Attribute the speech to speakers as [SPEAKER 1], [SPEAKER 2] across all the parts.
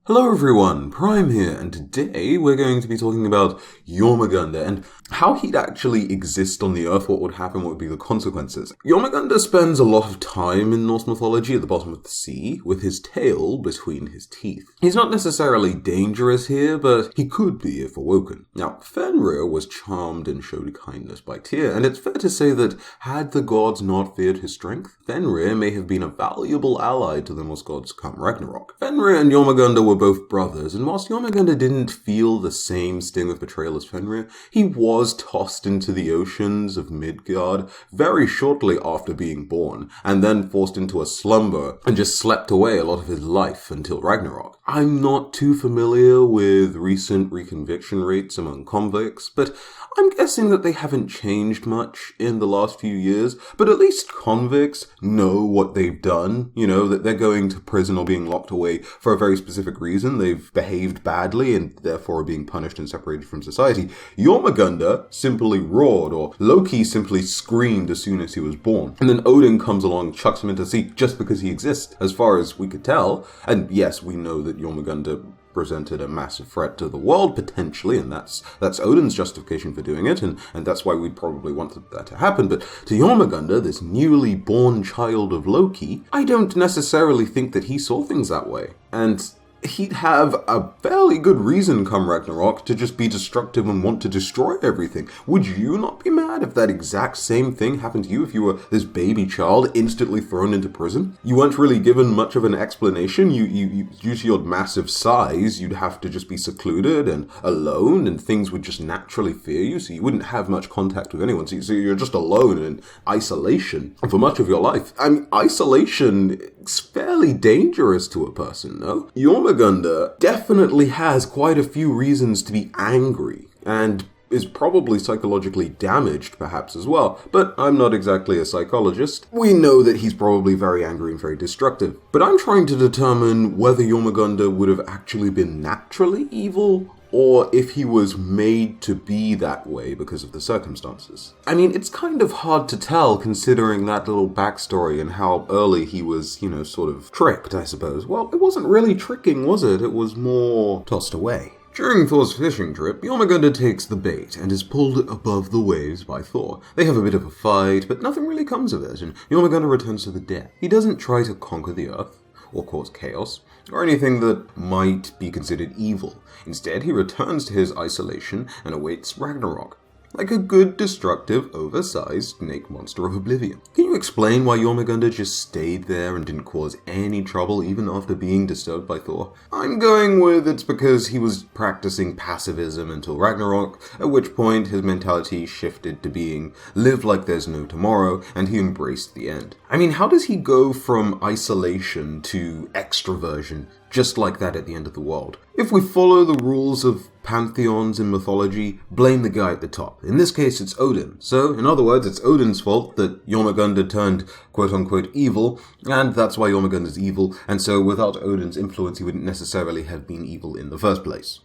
[SPEAKER 1] Hello everyone, Prime here, and today we're going to be talking about Jormungandr and how he'd actually exist on the Earth, what would happen, what would be the consequences. Jormungandr spends a lot of time in Norse mythology at the bottom of the sea, with his tail between his teeth. He's not necessarily dangerous here, but he could be if awoken. Now, Fenrir was charmed and showed kindness by Tyr, and it's fair to say that had the gods not feared his strength, Fenrir may have been a valuable ally to the Norse gods come Ragnarok. Fenrir and Jormungandr were both brothers, and whilst Yamaganda didn't feel the same sting of betrayal as Fenrir, he was tossed into the oceans of Midgard very shortly after being born, and then forced into a slumber and just slept away a lot of his life until Ragnarok. I'm not too familiar with recent reconviction rates among convicts, but I'm guessing that they haven't changed much in the last few years, but at least convicts know what they've done, that they're going to prison or being locked away for a very specific reason. They've behaved badly and therefore are being punished and separated from society. Jormungandr simply roared, or Loki simply screamed as soon as he was born. And then Odin comes along and chucks him into the sea just because he exists, as far as we could tell. And yes, we know that Jormungandr presented a massive threat to the world, potentially, and that's Odin's justification for doing it, and that's why we'd probably want that to happen. But to Jormungandr, this newly born child of Loki, I don't necessarily think that he saw things that way. And he'd have a fairly good reason come Ragnarok to just be destructive and want to destroy everything. Would you not be mad if that exact same thing happened to you, if you were this baby child instantly thrown into prison? You weren't really given much of an explanation. You due to your massive size, you'd have to just be secluded and alone, and things would just naturally fear you, so you wouldn't have much contact with anyone. So you're just alone in isolation for much of your life. I mean, isolation is fairly dangerous to a person, no? Jormungandr definitely has quite a few reasons to be angry, and is probably psychologically damaged perhaps as well, but I'm not exactly a psychologist. We know that he's probably very angry and very destructive, but I'm trying to determine whether Jormungandr would have actually been naturally evil, or if he was made to be that way because of the circumstances. I mean, it's kind of hard to tell considering that little backstory and how early he was, sort of tricked, I suppose. Well, it wasn't really tricking, was it? It was more tossed away. During Thor's fishing trip, Yamaganda takes the bait and is pulled above the waves by Thor. They have a bit of a fight, but nothing really comes of it, and Yamaganda returns to the deck. He doesn't try to conquer the earth, or cause chaos, or anything that might be considered evil. Instead, he returns to his isolation and awaits Ragnarok, like a good, destructive, oversized snake monster of oblivion. Can you explain why Jormungandr just stayed there and didn't cause any trouble even after being disturbed by Thor? I'm going with it's because he was practicing pacifism until Ragnarok, at which point his mentality shifted to being live like there's no tomorrow, and he embraced the end. I mean, how does he go from isolation to extroversion just like that at the end of the world? If we follow the rules of pantheons in mythology, blame the guy at the top. In this case, it's Odin. So, in other words, it's Odin's fault that Jormungandr turned quote-unquote evil, and that's why Jormungandr's evil, and so without Odin's influence, he wouldn't necessarily have been evil in the first place.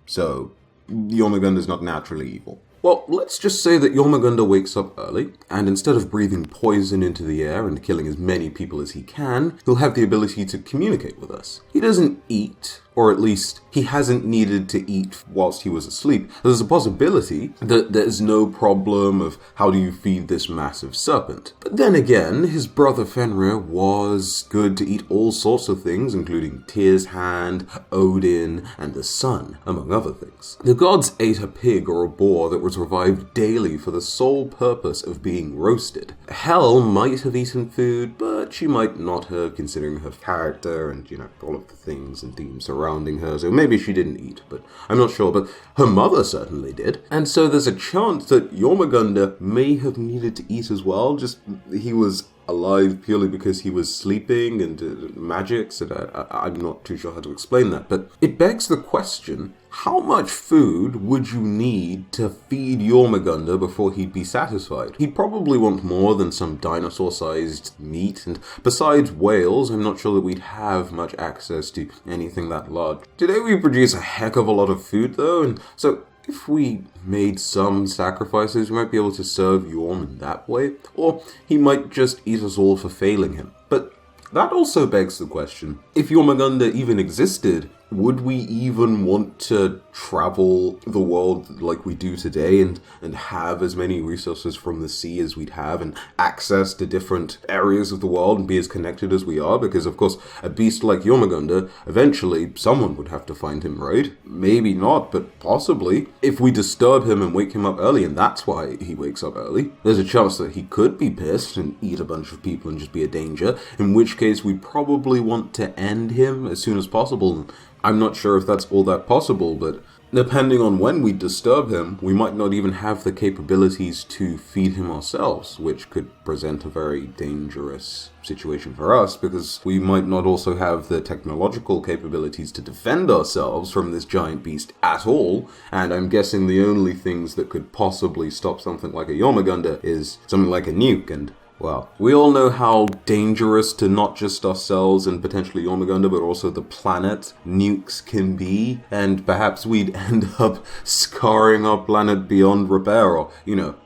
[SPEAKER 1] So, Jormungandr's not naturally evil. Well, let's just say that Jormungandr wakes up early, and instead of breathing poison into the air and killing as many people as he can, he'll have the ability to communicate with us. He doesn't eat, or at least he hasn't needed to eat whilst he was asleep. There's a possibility that there's no problem of how do you feed this massive serpent. But then again, his brother Fenrir was good to eat all sorts of things, including Tyr's hand, Odin, and the sun, among other things. The gods ate a pig or a boar that was revived daily for the sole purpose of being roasted. Hel might have eaten food, but she might not have, considering her character and, all of the things and themes surrounding her, so maybe she didn't eat, but I'm not sure, but her mother certainly did. And so there's a chance that Jormungandr may have needed to eat as well, just he was alive purely because he was sleeping and magics, and I'm not too sure how to explain that, but it begs the question, how much food would you need to feed Jormungandr before he'd be satisfied? He'd probably want more than some dinosaur-sized meat, and besides whales, I'm not sure that we'd have much access to anything that large. Today we produce a heck of a lot of food though, and so if we made some sacrifices, we might be able to serve Jorm in that way, or he might just eat us all for failing him. But that also begs the question, if Jormungandr even existed would we even want to travel the world like we do today and have as many resources from the sea as we'd have and access to different areas of the world and be as connected as we are? Because, of course, a beast like Jormungandr, eventually someone would have to find him, right? Maybe not, but possibly. If we disturb him and wake him up early, and that's why he wakes up early, there's a chance that he could be pissed and eat a bunch of people and just be a danger, in which case we'd probably want to end him as soon as possible. I'm not sure if that's all that possible, but depending on when we disturb him, we might not even have the capabilities to feed him ourselves, which could present a very dangerous situation for us, because we might not also have the technological capabilities to defend ourselves from this giant beast at all, and I'm guessing the only things that could possibly stop something like a Yamaganda is something like a nuke, and well, we all know how dangerous to not just ourselves and potentially Yamaganda, but also the planet nukes can be, and perhaps we'd end up scarring our planet beyond repair, or,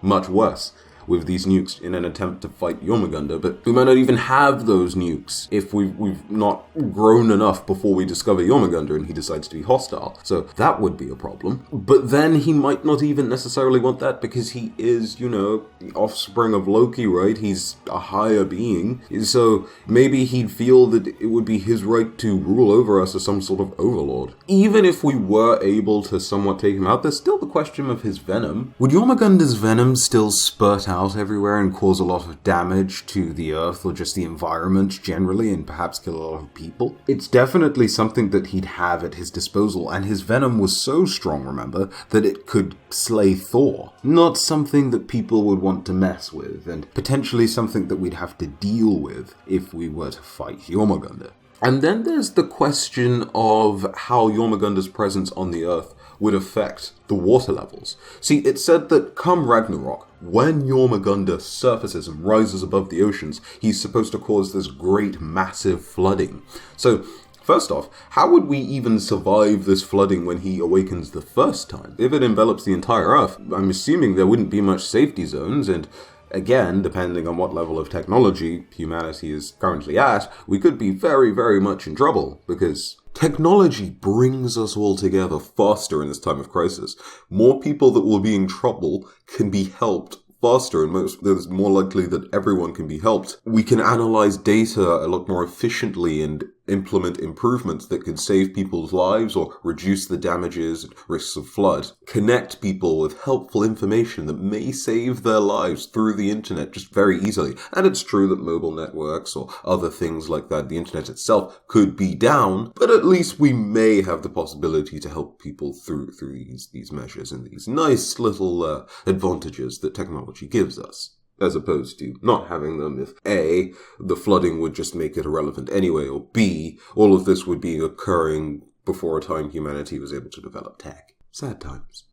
[SPEAKER 1] much worse, with these nukes in an attempt to fight Jormungandr, but we might not even have those nukes if we've not grown enough before we discover Jormungandr and he decides to be hostile. So that would be a problem. But then he might not even necessarily want that because he is, the offspring of Loki, right? He's a higher being. So maybe he'd feel that it would be his right to rule over us as some sort of overlord. Even if we were able to somewhat take him out, there's still the question of his venom. Would Jormungandr's venom still spurt out everywhere and cause a lot of damage to the earth or just the environment generally and perhaps kill a lot of people? It's definitely something that he'd have at his disposal, and his venom was so strong, remember, that it could slay Thor. Not something that people would want to mess with, and potentially something that we'd have to deal with if we were to fight Jormungandr. And then there's the question of how Jormungandr's presence on the earth would affect the water levels. See, it's said that come Ragnarok, when Jormungandr surfaces and rises above the oceans, he's supposed to cause this great, massive flooding. So, first off, how would we even survive this flooding when he awakens the first time? If it envelops the entire Earth, I'm assuming there wouldn't be much safety zones, and again, depending on what level of technology humanity is currently at, we could be very, very much in trouble, because technology brings us all together faster in this time of crisis. More people that will be in trouble can be helped faster, and there's more likely that everyone can be helped. We can analyze data a lot more efficiently and implement improvements that could save people's lives or reduce the damages and risks of flood. Connect people with helpful information that may save their lives through the internet just very easily. And it's true that mobile networks or other things like that, the internet itself, could be down, but at least we may have the possibility to help people through these measures and these nice little advantages that technology gives us, as opposed to not having them if A, the flooding would just make it irrelevant anyway, or B, all of this would be occurring before a time humanity was able to develop tech. Sad times,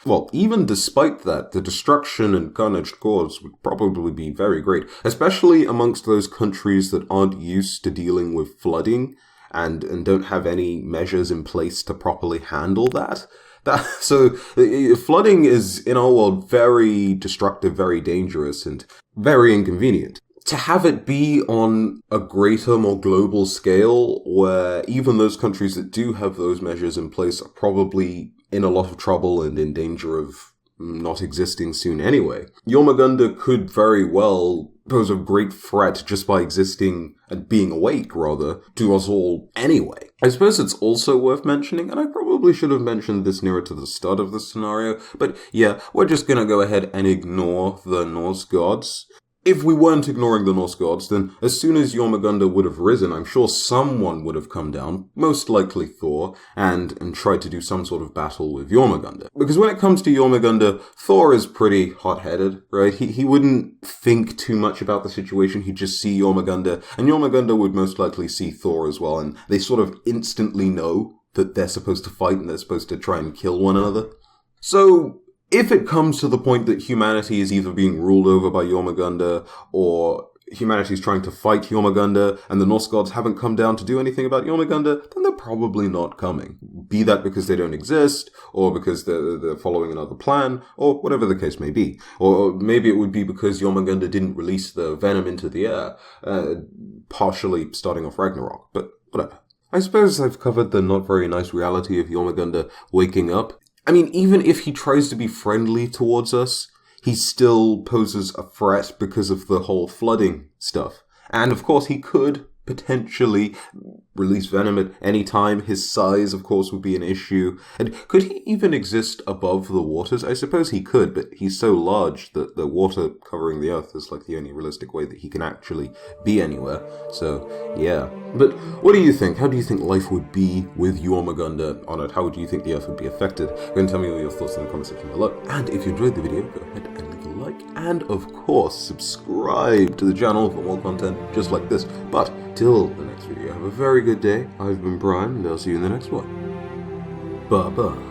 [SPEAKER 1] Well, even despite that, the destruction and carnage caused would probably be very great, especially amongst those countries that aren't used to dealing with flooding and don't have any measures in place to properly handle that. So flooding is, in our world, very destructive, very dangerous, and very inconvenient. To have it be on a greater, more global scale, where even those countries that do have those measures in place are probably in a lot of trouble and in danger of not existing soon anyway. Yamaganda could very well pose a great threat just by existing and being awake, rather, to us all anyway. I suppose it's also worth mentioning, and I probably should have mentioned this nearer to the start of the scenario, but yeah, we're just gonna go ahead and ignore the Norse gods. If we weren't ignoring the Norse gods, then as soon as Jormungandr would have risen, I'm sure someone would have come down, most likely Thor, and tried to do some sort of battle with Jormungandr. Because when it comes to Jormungandr, Thor is pretty hot-headed, right? He wouldn't think too much about the situation, he'd just see Jormungandr, and Jormungandr would most likely see Thor as well, and they sort of instantly know that they're supposed to fight and they're supposed to try and kill one another. So if it comes to the point that humanity is either being ruled over by Yamaganda or humanity is trying to fight Jormungandr and the Norse gods haven't come down to do anything about Yamaganda, then they're probably not coming. Be that because they don't exist, or because they're following another plan, or whatever the case may be. Or maybe it would be because Jormungandr didn't release the venom into the air, partially starting off Ragnarok, but whatever. I suppose I've covered the not very nice reality of Jormungandr waking up. I mean, even if he tries to be friendly towards us, he still poses a threat because of the whole flooding stuff. And of course, he could potentially release venom at any time. His size, of course, would be an issue. And could he even exist above the waters? I suppose he could, but he's so large that the water covering the earth is like the only realistic way that he can actually be anywhere. So, yeah. But what do you think? How do you think life would be with Yamaganda on it? How do you think the earth would be affected? Go and tell me all your thoughts in the comment section below. And if you enjoyed the video, go ahead and leave a like. And of course, subscribe to the channel for more content just like this. But till the next video, have a very good day. I've been Brian, and I'll see you in the next one. Bye-bye.